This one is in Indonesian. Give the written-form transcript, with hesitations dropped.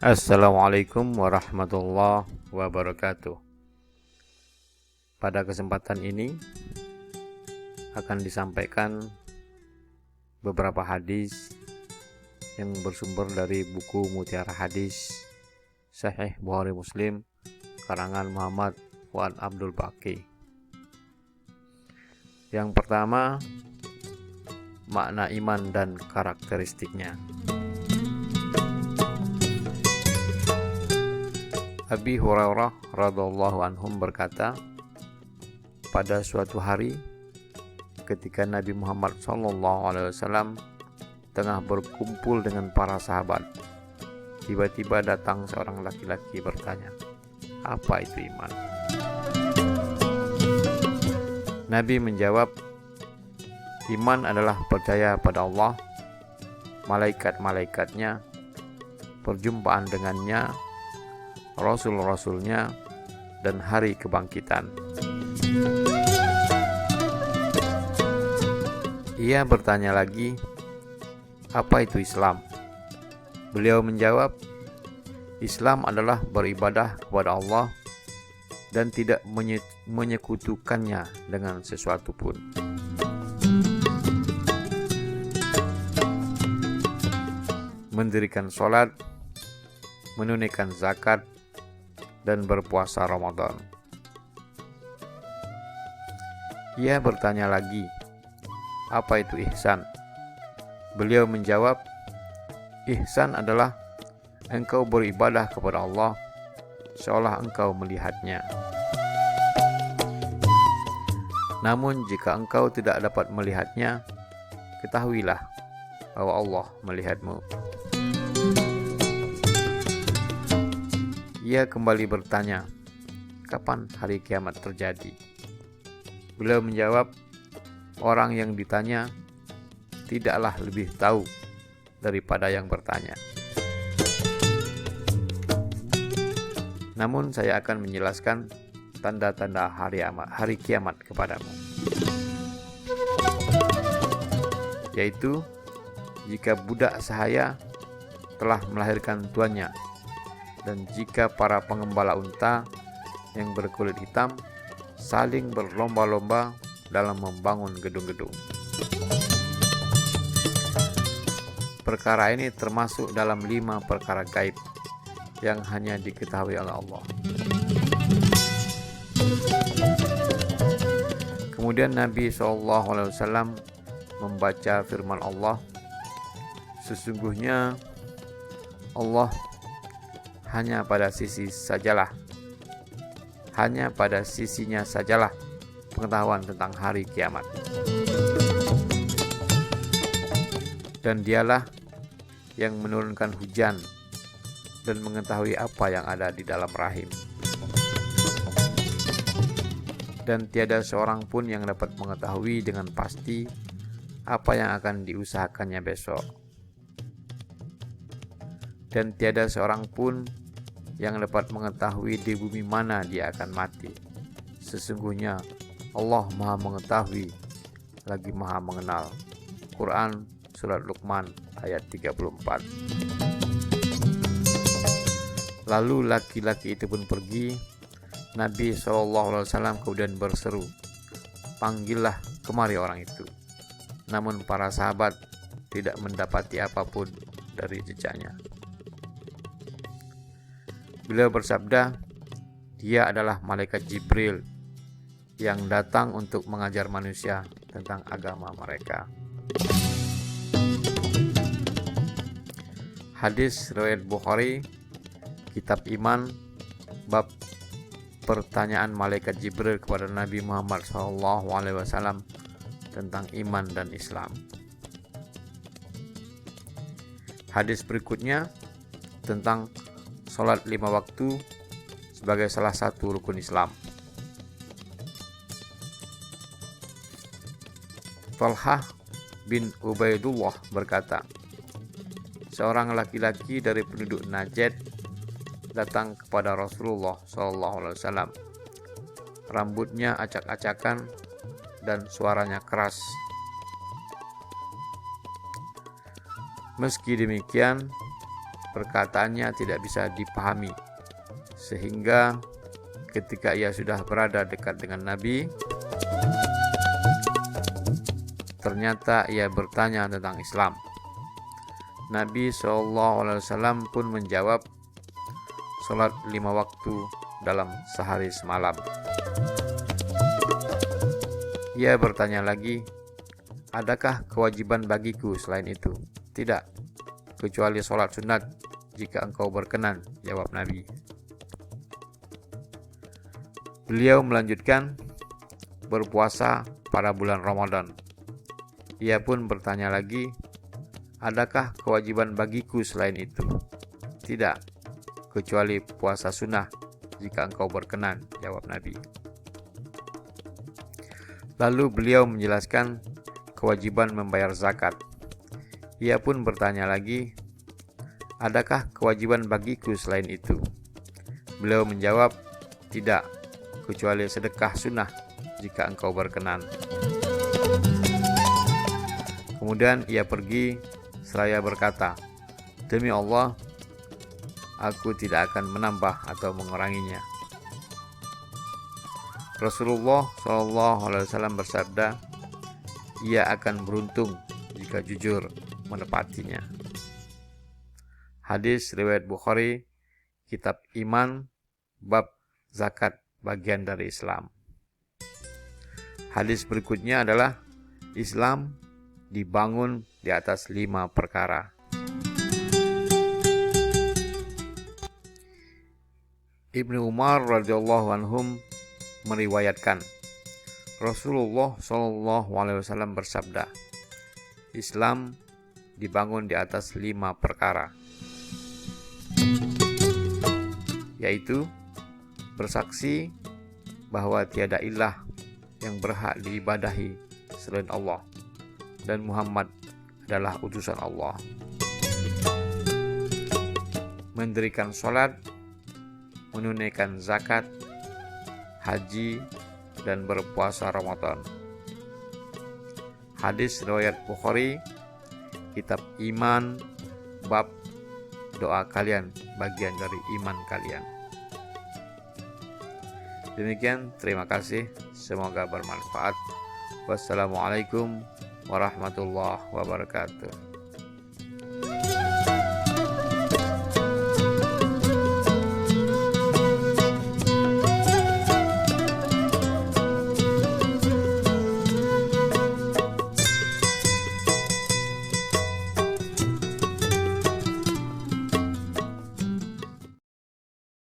Assalamualaikum warahmatullahi wabarakatuh. Pada kesempatan ini akan disampaikan beberapa hadis yang bersumber dari buku Mutiara Hadis Sahih Bukhari Muslim karangan Muhammad Fuad Abdul Baqi. Yang pertama, makna iman dan karakteristiknya. Abi Hurairah radhiyallahu anhum berkata, pada suatu hari ketika Nabi Muhammad SAW tengah berkumpul dengan para sahabat, tiba-tiba datang seorang laki-laki bertanya, apa itu iman? Nabi menjawab, iman adalah percaya pada Allah, malaikat-malaikatnya, perjumpaan dengannya, Rasul-Rasulnya, dan hari kebangkitan. Ia bertanya lagi, apa itu Islam? Beliau menjawab, Islam adalah beribadah kepada Allah dan tidak menyekutukannya dengan sesuatu pun. Mendirikan sholat, menunaikan zakat, dan berpuasa Ramadan. Ia bertanya lagi, apa itu ihsan? Beliau menjawab, ihsan adalah engkau beribadah kepada Allah seolah engkau melihatnya. Namun jika engkau tidak dapat melihatnya, ketahuilah bahwa Allah melihatmu. Ia kembali bertanya, kapan hari kiamat terjadi? Beliau menjawab, orang yang ditanya tidaklah lebih tahu daripada yang bertanya. Namun saya akan menjelaskan tanda-tanda hari kiamat kepadamu. Yaitu, jika budak sahaya telah melahirkan tuannya, dan jika para pengembala unta yang berkulit hitam saling berlomba-lomba dalam membangun gedung-gedung. Perkara ini termasuk dalam 5 perkara gaib yang hanya diketahui oleh Allah. Kemudian Nabi SAW membaca firman Allah, sesungguhnya Allah hanya pada sisinya sajalah pengetahuan tentang hari kiamat. Dan dialah yang menurunkan hujan dan mengetahui apa yang ada di dalam rahim. Dan tiada seorang pun yang dapat mengetahui dengan pasti apa yang akan diusahakannya besok. Dan tiada seorang pun yang dapat mengetahui di bumi mana dia akan mati. Sesungguhnya Allah Maha Mengetahui lagi Maha Mengenal. Quran Surat Luqman ayat 34. Lalu laki-laki itu pun pergi. Nabi SAW kemudian berseru, panggillah kemari orang itu. Namun para sahabat tidak mendapati apapun dari jejaknya. Beliau bersabda, dia adalah malaikat Jibril yang datang untuk mengajar manusia tentang agama mereka. Hadis riwayat Bukhari, Kitab Iman, bab pertanyaan malaikat Jibril kepada Nabi Muhammad SAW tentang iman dan Islam. Hadis berikutnya tentang sholat 5 waktu sebagai salah satu rukun Islam. Talhah bin Ubaidullah berkata, seorang laki-laki dari penduduk Najd datang kepada Rasulullah SAW. Rambutnya acak-acakan dan suaranya keras. Meski demikian, perkataannya tidak bisa dipahami, sehingga ketika ia sudah berada dekat dengan Nabi, ternyata ia bertanya tentang Islam. Nabi SAW pun menjawab, sholat 5 waktu dalam sehari semalam. Ia bertanya lagi, adakah kewajiban bagiku selain itu? Tidak, kecuali sholat sunat jika engkau berkenan, jawab Nabi. Beliau melanjutkan, berpuasa pada bulan Ramadan. Ia pun bertanya lagi, adakah kewajiban bagiku selain itu? Tidak, kecuali puasa sunnah jika engkau berkenan, jawab Nabi. Lalu beliau menjelaskan kewajiban membayar zakat. Ia pun bertanya lagi, adakah kewajiban bagiku selain itu? Beliau menjawab, tidak, kecuali sedekah sunnah jika engkau berkenan. Kemudian ia pergi seraya berkata, demi Allah, aku tidak akan menambah atau menguranginya. Rasulullah SAW bersabda, ia akan beruntung jika jujur menepatinya. Hadis riwayat Bukhari, Kitab Iman, bab zakat bagian dari Islam. Hadis berikutnya adalah Islam dibangun di atas 5 perkara. Ibnu Umar radhiyallahu anhum meriwayatkan, Rasulullah SAW bersabda, Islam dibangun di atas 5 perkara, yaitu bersaksi bahwa tiada ilah yang berhak diibadahi selain Allah dan Muhammad adalah utusan Allah, mendirikan sholat, menunaikan zakat, haji, dan berpuasa Ramadan. Hadis riwayat Bukhari, Kitab Iman, bab doa kalian bagian dari iman kalian. Demikian, terima kasih, semoga bermanfaat. Wassalamualaikum warahmatullahi wabarakatuh.